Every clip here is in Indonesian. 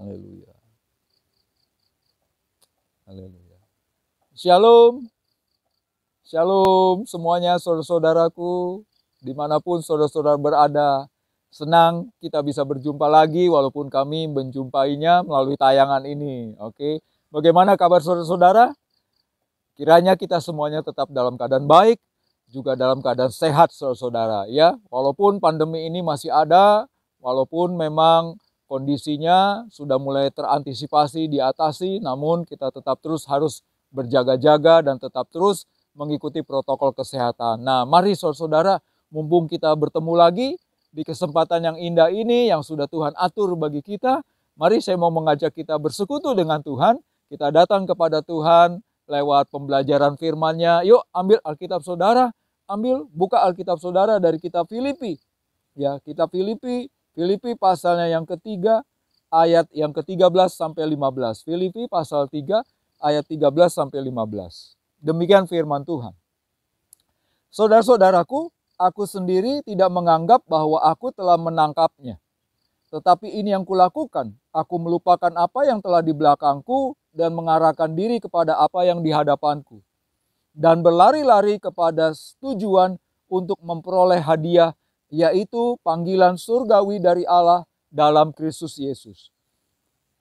Haleluya. Haleluya. Shalom. Shalom semuanya saudara-saudaraku. Dimanapun saudara-saudara berada. Senang kita bisa berjumpa lagi walaupun kami menjumpainya melalui tayangan ini. Oke. Bagaimana kabar saudara-saudara? Kiranya kita semuanya tetap dalam keadaan baik, juga dalam keadaan sehat saudara-saudara. Ya, walaupun pandemi ini masih ada, walaupun memang kondisinya sudah mulai terantisipasi, diatasi, namun kita tetap terus harus berjaga-jaga dan tetap terus mengikuti protokol kesehatan. Nah, mari saudara-saudara, mumpung kita bertemu lagi di kesempatan yang indah ini yang sudah Tuhan atur bagi kita, mari saya mau mengajak kita bersekutu dengan Tuhan. Kita datang kepada Tuhan lewat pembelajaran firman-Nya. Yuk, ambil Alkitab saudara, buka Alkitab saudara dari kitab Filipi. Ya, kitab Filipi pasalnya yang ketiga, ayat yang ke-13 sampai 15. Filipi pasal 3 ayat 13 sampai 15. Demikian firman Tuhan. Saudara-saudaraku, aku sendiri tidak menganggap bahwa aku telah menangkapnya. Tetapi ini yang kulakukan, aku melupakan apa yang telah di belakangku dan mengarahkan diri kepada apa yang di hadapanku. Dan berlari-lari kepada tujuan untuk memperoleh hadiah, yaitu panggilan surgawi dari Allah dalam Kristus Yesus.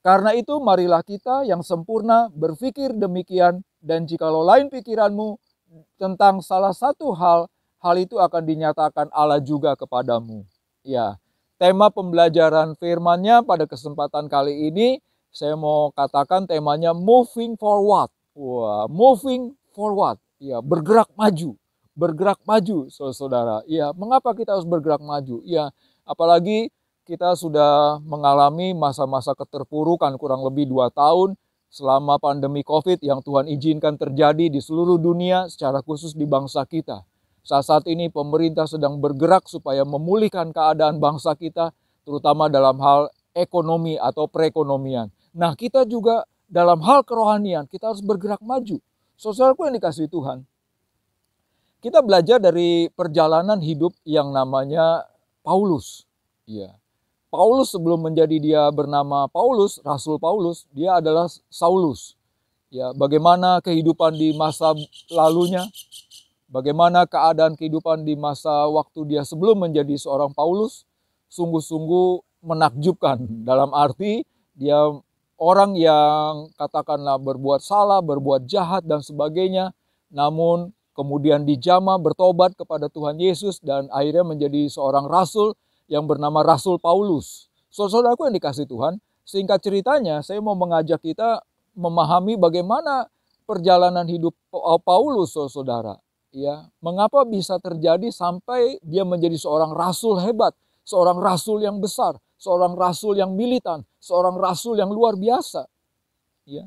Karena itu marilah kita yang sempurna berpikir demikian, dan jikalau lain pikiranmu tentang salah satu hal itu akan dinyatakan Allah juga kepadamu. Ya, tema pembelajaran firman-Nya pada kesempatan kali ini, saya mau katakan temanya moving forward. Wah, moving forward. Ya, bergerak maju. Bergerak maju, saudara. Ya, mengapa kita harus bergerak maju? Ya, apalagi kita sudah mengalami masa-masa keterpurukan kurang lebih 2 tahun selama pandemi COVID yang Tuhan izinkan terjadi di seluruh dunia, secara khusus di bangsa kita. Saat ini pemerintah sedang bergerak supaya memulihkan keadaan bangsa kita, terutama dalam hal ekonomi atau perekonomian. Nah, kita juga dalam hal kerohanian, kita harus bergerak maju. Saudaraku yang dikasihi Tuhan, kita belajar dari perjalanan hidup yang namanya Paulus. Ya. Paulus sebelum menjadi dia bernama Paulus, Rasul Paulus, dia adalah Saulus. Ya, bagaimana kehidupan di masa lalunya, bagaimana keadaan kehidupan di masa waktu dia sebelum menjadi seorang Paulus, sungguh-sungguh menakjubkan. Dalam arti dia orang yang katakanlah berbuat salah, berbuat jahat dan sebagainya, namun kemudian dijamah bertobat kepada Tuhan Yesus dan akhirnya menjadi seorang rasul yang bernama Rasul Paulus. Saudaraku yang dikasihi Tuhan, singkat ceritanya saya mau mengajak kita memahami bagaimana perjalanan hidup Paulus, saudara. Ya, mengapa bisa terjadi sampai dia menjadi seorang rasul hebat, seorang rasul yang besar, seorang rasul yang militan, seorang rasul yang luar biasa. Ya.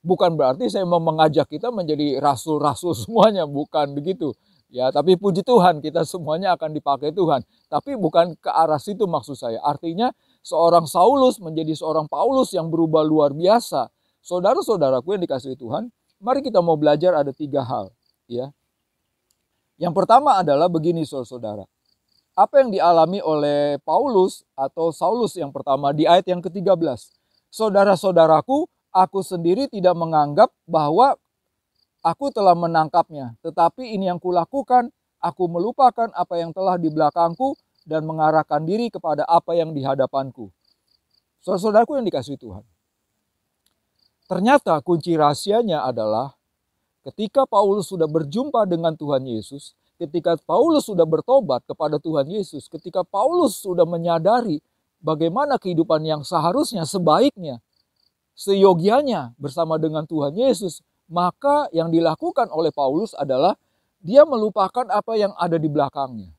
Bukan berarti saya mau mengajak kita menjadi rasul-rasul semuanya, bukan begitu. Ya, tapi puji Tuhan kita semuanya akan dipakai Tuhan. Tapi bukan ke arah situ maksud saya. Artinya seorang Saulus menjadi seorang Paulus yang berubah luar biasa. Saudara-saudaraku yang dikasihi Tuhan, mari kita mau belajar ada 3 hal. Ya. Yang pertama adalah begini saudara. Apa yang dialami oleh Paulus atau Saulus yang pertama di ayat yang ke-13. Saudara-saudaraku, aku sendiri tidak menganggap bahwa aku telah menangkapnya, tetapi ini yang kulakukan, aku melupakan apa yang telah di belakangku dan mengarahkan diri kepada apa yang di hadapanku. Saudara-saudaraku yang dikasihi Tuhan. Ternyata kunci rahasianya adalah ketika Paulus sudah berjumpa dengan Tuhan Yesus, ketika Paulus sudah bertobat kepada Tuhan Yesus, ketika Paulus sudah menyadari bagaimana kehidupan yang seharusnya, sebaiknya, seyogianya bersama dengan Tuhan Yesus, maka yang dilakukan oleh Paulus adalah dia melupakan apa yang ada di belakangnya.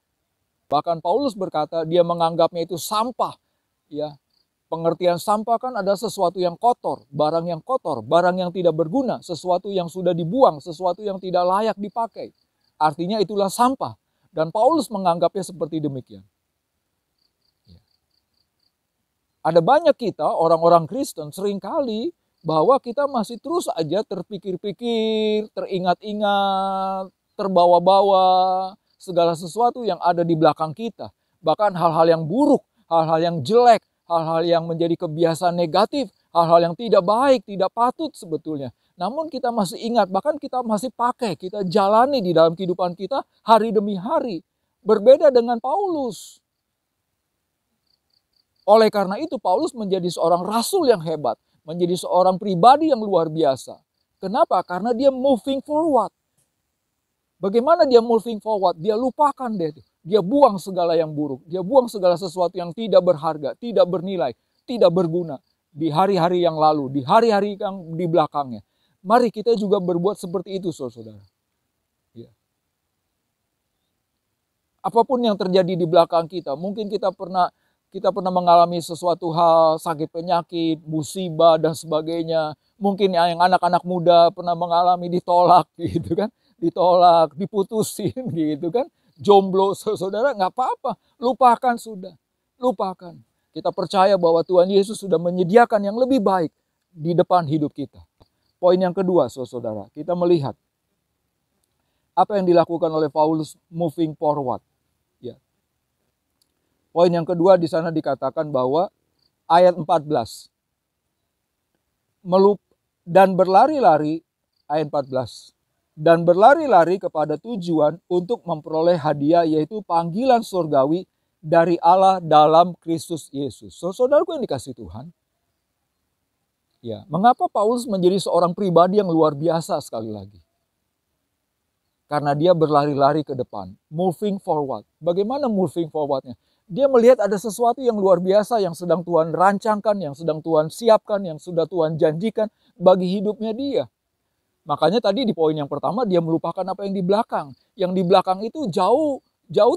Bahkan Paulus berkata dia menganggapnya itu sampah. Ya, pengertian sampah kan ada sesuatu yang kotor, barang yang tidak berguna, sesuatu yang sudah dibuang, sesuatu yang tidak layak dipakai. Artinya itulah sampah. Dan Paulus menganggapnya seperti demikian. Ada banyak kita, orang-orang Kristen, seringkali bahwa kita masih terus aja terpikir-pikir, teringat-ingat, terbawa-bawa segala sesuatu yang ada di belakang kita. Bahkan hal-hal yang buruk, hal-hal yang jelek, hal-hal yang menjadi kebiasaan negatif, hal-hal yang tidak baik, tidak patut sebetulnya. Namun kita masih ingat, bahkan kita masih pakai, kita jalani di dalam kehidupan kita hari demi hari. Berbeda dengan Paulus. Oleh karena itu Paulus menjadi seorang rasul yang hebat, menjadi seorang pribadi yang luar biasa. Kenapa? Karena dia moving forward. Bagaimana dia moving forward? Dia lupakan deh. Dia buang segala yang buruk. Dia buang segala sesuatu yang tidak berharga, tidak bernilai, tidak berguna. Di hari-hari yang lalu, di hari-hari yang di belakangnya. Mari kita juga berbuat seperti itu, saudara-saudara. Ya. Apapun yang terjadi di belakang kita, mungkin kita pernah mengalami sesuatu hal, sakit penyakit, musibah dan sebagainya. Mungkin yang anak-anak muda pernah mengalami ditolak gitu kan. Ditolak, diputusin gitu kan. Jomblo, saudara, nggak apa-apa. Lupakan sudah. Lupakan. Kita percaya bahwa Tuhan Yesus sudah menyediakan yang lebih baik di depan hidup kita. Poin yang kedua, saudara, kita melihat apa yang dilakukan oleh Paulus moving forward. Ya. Poin yang kedua di sana dikatakan bahwa ayat 14. Dan berlari-lari, ayat 14. Dan berlari-lari kepada tujuan untuk memperoleh hadiah, yaitu panggilan surgawi dari Allah dalam Kristus Yesus. Saudaraku yang dikasihi Tuhan. Ya, mengapa Paulus menjadi seorang pribadi yang luar biasa sekali lagi? Karena dia berlari-lari ke depan, moving forward. Bagaimana moving forwardnya? Dia melihat ada sesuatu yang luar biasa yang sedang Tuhan rancangkan, yang sedang Tuhan siapkan, yang sudah Tuhan janjikan bagi hidupnya dia. Makanya tadi di poin yang pertama dia melupakan apa yang di belakang. Yang di belakang itu jauh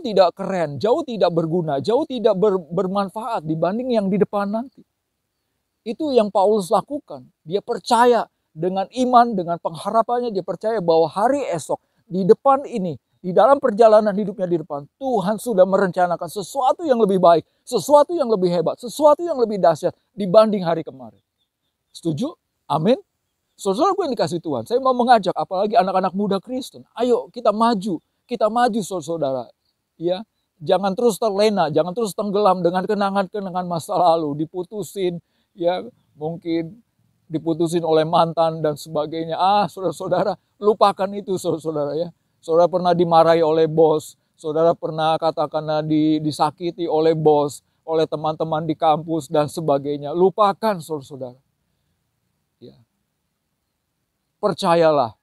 tidak keren, jauh tidak berguna, jauh tidak bermanfaat dibanding yang di depan nanti. Itu yang Paulus lakukan. Dia percaya dengan iman, dengan pengharapannya, dia percaya bahwa hari esok di depan ini, di dalam perjalanan hidupnya di depan, Tuhan sudah merencanakan sesuatu yang lebih baik, sesuatu yang lebih hebat, sesuatu yang lebih dahsyat dibanding hari kemarin. Setuju? Amin. Saudara-saudaraku yang dikasih Tuhan, saya mau mengajak apalagi anak-anak muda Kristen, ayo kita maju saudara-saudara. Ya, jangan terus terlena, jangan terus tenggelam dengan kenangan-kenangan masa lalu, diputusin, ya mungkin diputusin oleh mantan dan sebagainya. Saudara-saudara, lupakan itu saudara-saudara ya. Saudara pernah dimarahi oleh bos, saudara pernah katakanlah disakiti oleh bos, oleh teman-teman di kampus dan sebagainya. Lupakan saudara-saudara. Ya. Percayalah.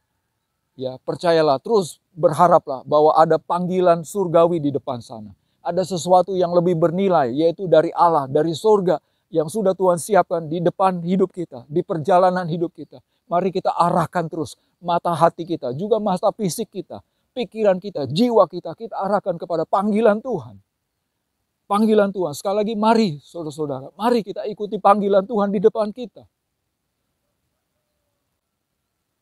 Ya, percayalah, terus berharaplah bahwa ada panggilan surgawi di depan sana. Ada sesuatu yang lebih bernilai, yaitu dari Allah, dari surga, yang sudah Tuhan siapkan di depan hidup kita, di perjalanan hidup kita. Mari kita arahkan terus mata hati kita, juga mata fisik kita, pikiran kita, jiwa kita arahkan kepada panggilan Tuhan. Panggilan Tuhan, sekali lagi mari saudara-saudara, mari kita ikuti panggilan Tuhan di depan kita.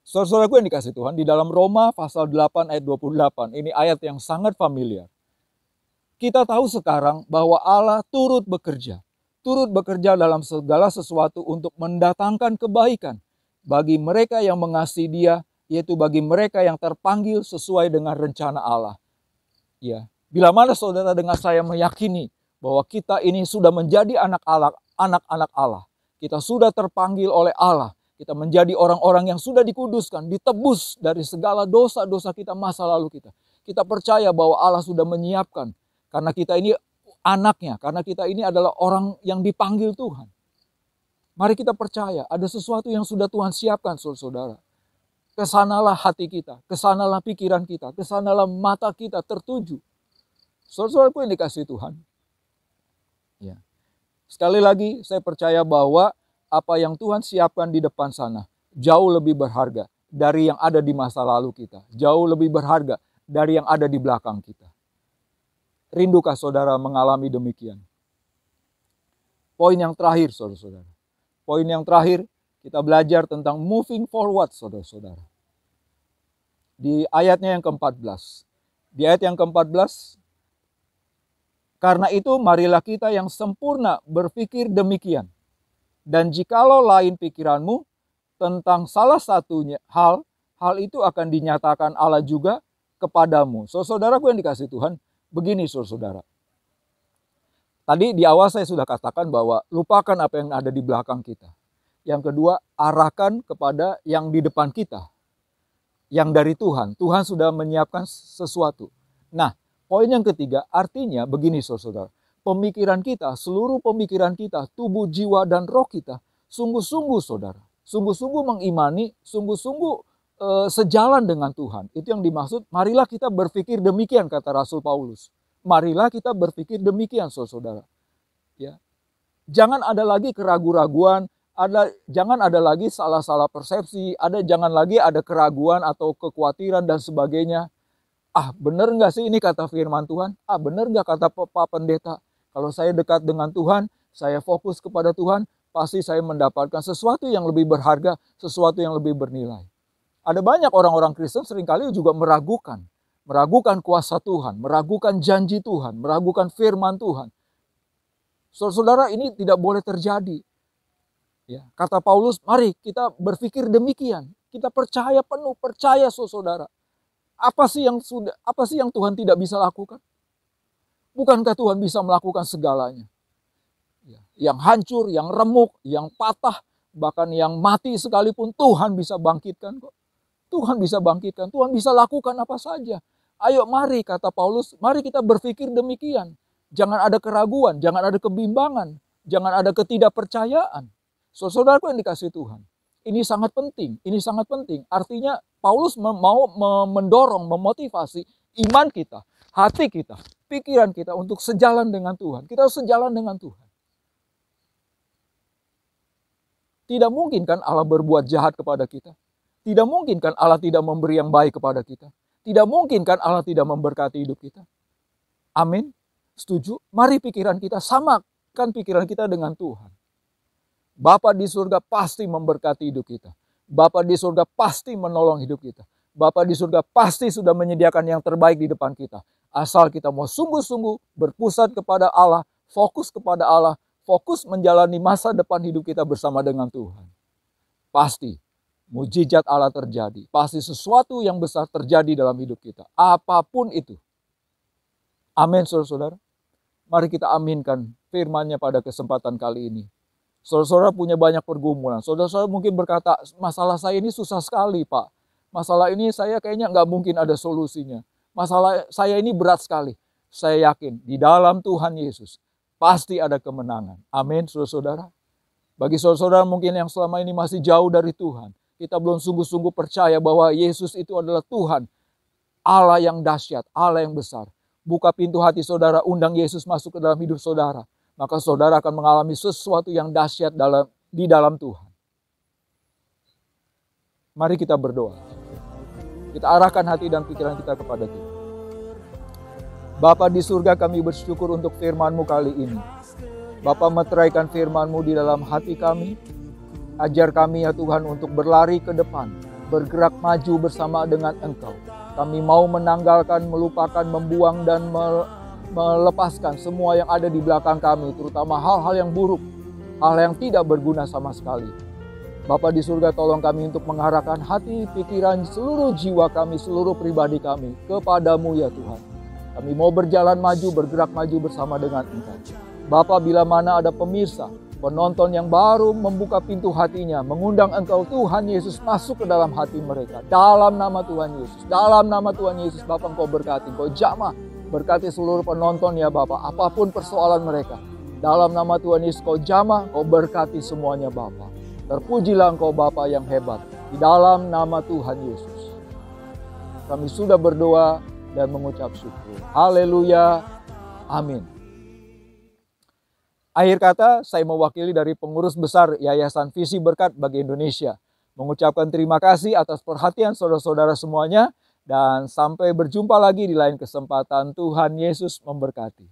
Saudara-saudaraku yang dikasih Tuhan, di dalam Roma pasal 8 ayat 28, ini ayat yang sangat familiar. Kita tahu sekarang bahwa Allah turut bekerja dalam segala sesuatu untuk mendatangkan kebaikan bagi mereka yang mengasihi Dia, yaitu bagi mereka yang terpanggil sesuai dengan rencana Allah. Ya, bila mana saudara dengan saya meyakini bahwa kita ini sudah menjadi anak-anak Allah, kita sudah terpanggil oleh Allah, kita menjadi orang-orang yang sudah dikuduskan, ditebus dari segala dosa-dosa kita masa lalu kita. Kita percaya bahwa Allah sudah menyiapkan, karena kita ini anaknya, karena kita ini adalah orang yang dipanggil Tuhan. Mari kita percaya ada sesuatu yang sudah Tuhan siapkan, saudara-saudara. Kesanalah hati kita, kesanalah pikiran kita, kesanalah mata kita tertuju. Saudara-saudaraku yang dikasihi Tuhan. Ya. Sekali lagi saya percaya bahwa apa yang Tuhan siapkan di depan sana jauh lebih berharga dari yang ada di masa lalu kita. Jauh lebih berharga dari yang ada di belakang kita. Rindukah saudara mengalami demikian? Poin yang terakhir, saudara-saudara. Poin yang terakhir, kita belajar tentang moving forward, saudara-saudara. Di ayatnya yang ke-14. Di ayat yang ke-14, karena itu marilah kita yang sempurna berpikir demikian. Dan jikalau lain pikiranmu tentang salah satunya hal itu akan dinyatakan Allah juga kepadamu. Saudaraku yang dikasihi Tuhan, begini saudara. Tadi di awal saya sudah katakan bahwa lupakan apa yang ada di belakang kita. Yang kedua, arahkan kepada yang di depan kita. Yang dari Tuhan. Tuhan sudah menyiapkan sesuatu. Nah, poin yang ketiga, artinya begini saudara. Pemikiran kita, seluruh pemikiran kita, tubuh, jiwa, dan roh kita, sungguh-sungguh saudara. Sungguh-sungguh mengimani, sungguh-sungguh sejalan dengan Tuhan. Itu yang dimaksud, marilah kita berpikir demikian, kata Rasul Paulus. Marilah kita berpikir demikian, saudara. Ya. Jangan ada lagi keraguan-raguan, jangan ada lagi salah-salah persepsi, jangan lagi ada keraguan atau kekhawatiran dan sebagainya. Benar nggak sih ini kata firman Tuhan? Benar nggak kata Pak Pendeta? Kalau saya dekat dengan Tuhan, saya fokus kepada Tuhan, pasti saya mendapatkan sesuatu yang lebih berharga, sesuatu yang lebih bernilai. Ada banyak orang-orang Kristen seringkali juga meragukan kuasa Tuhan, meragukan janji Tuhan, meragukan firman Tuhan. Saudara, ini tidak boleh terjadi. Ya, kata Paulus, mari kita berpikir demikian. Kita percaya penuh, percaya saudara. Apa sih yang Tuhan tidak bisa lakukan? Bukankah Tuhan bisa melakukan segalanya? Ya, yang hancur, yang remuk, yang patah, bahkan yang mati sekalipun Tuhan bisa bangkitkan kok. Tuhan bisa bangkitkan, Tuhan bisa lakukan apa saja. Ayo mari, kata Paulus, mari kita berpikir demikian. Jangan ada keraguan, jangan ada kebimbangan, jangan ada ketidakpercayaan. Saudaraku yang dikasihi Tuhan, ini sangat penting, Artinya Paulus mau mendorong, memotivasi iman kita, hati kita, pikiran kita untuk sejalan dengan Tuhan. Kita harus sejalan dengan Tuhan. Tidak mungkin kan Allah berbuat jahat kepada kita. Tidak mungkin kan Allah tidak memberi yang baik kepada kita. Tidak mungkin kan Allah tidak memberkati hidup kita. Amin. Setuju? Mari pikiran kita samakan pikiran kita dengan Tuhan. Bapa di surga pasti memberkati hidup kita. Bapa di surga pasti menolong hidup kita. Bapa di surga pasti sudah menyediakan yang terbaik di depan kita. Asal kita mau sungguh-sungguh berpusat kepada Allah, fokus kepada Allah, fokus menjalani masa depan hidup kita bersama dengan Tuhan. Pasti mujizat Allah terjadi. Pasti sesuatu yang besar terjadi dalam hidup kita. Apapun itu. Amin, saudara-saudara. Mari kita aminkan firman-Nya pada kesempatan kali ini. Saudara-saudara punya banyak pergumulan. Saudara-saudara mungkin berkata, masalah saya ini susah sekali, Pak. Masalah ini saya kayaknya nggak mungkin ada solusinya. Masalah saya ini berat sekali. Saya yakin di dalam Tuhan Yesus pasti ada kemenangan. Amin, saudara-saudara. Bagi saudara-saudara mungkin yang selama ini masih jauh dari Tuhan, kita belum sungguh-sungguh percaya bahwa Yesus itu adalah Tuhan, Allah yang dahsyat, Allah yang besar. Buka pintu hati saudara, undang Yesus masuk ke dalam hidup saudara. Maka saudara akan mengalami sesuatu yang dahsyat di dalam Tuhan. Mari kita berdoa. Kita arahkan hati dan pikiran kita kepada Tuhan. Bapa di surga, kami bersyukur untuk firman-Mu kali ini. Bapa, meteraikan firman-Mu di dalam hati kami. Ajar kami ya Tuhan untuk berlari ke depan, bergerak maju bersama dengan Engkau. Kami mau menanggalkan, melupakan, membuang dan melepaskan semua yang ada di belakang kami, terutama hal-hal yang buruk, hal yang tidak berguna sama sekali. Bapa di surga, tolong kami untuk mengarahkan hati, pikiran, seluruh jiwa kami, seluruh pribadi kami kepada-Mu ya Tuhan. Kami mau berjalan maju, bergerak maju bersama dengan Engkau. Bapa, bila mana ada pemirsa, penonton yang baru membuka pintu hatinya, mengundang Engkau Tuhan Yesus masuk ke dalam hati mereka. Dalam nama Tuhan Yesus, dalam nama Tuhan Yesus, Bapa Engkau berkati, Engkau jamah, berkati seluruh penonton ya Bapa, apapun persoalan mereka. Dalam nama Tuhan Yesus, Kau jamah, Kau berkati semuanya Bapa. Terpujilah Engkau Bapa yang hebat, di dalam nama Tuhan Yesus. Kami sudah berdoa dan mengucap syukur. Haleluya, amin. Akhir kata, saya mewakili dari pengurus besar Yayasan Visi Berkat bagi Indonesia. Mengucapkan terima kasih atas perhatian saudara-saudara semuanya. Dan sampai berjumpa lagi di lain kesempatan. Tuhan Yesus memberkati.